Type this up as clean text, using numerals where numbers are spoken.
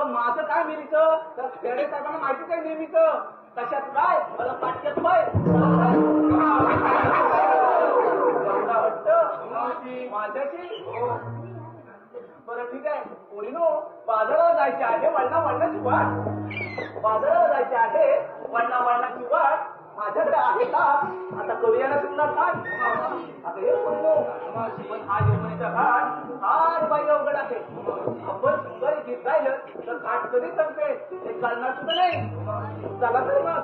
माझं काय मिळत तर खेडे साहेबांना माहितीच आहे नेहमीच कशात काय मला पाठ्यात काय वाटत माझ्याशी बरं ठीक आहे पोरीनो बाजाराला जायचे आहे वळणाची वाट बाजाराला जायचे आहे वळणाची वाट माझ्याकडे आहे का आता करूया ना सुंदर घाट आता हे पोरीनो पण हा यमुनेचा घाट फार बाई अवघड आहे आपण सुंदर गीत राहिलं तर घाट कधी संपे हे कळणार सुद्धा नाही चला तर मग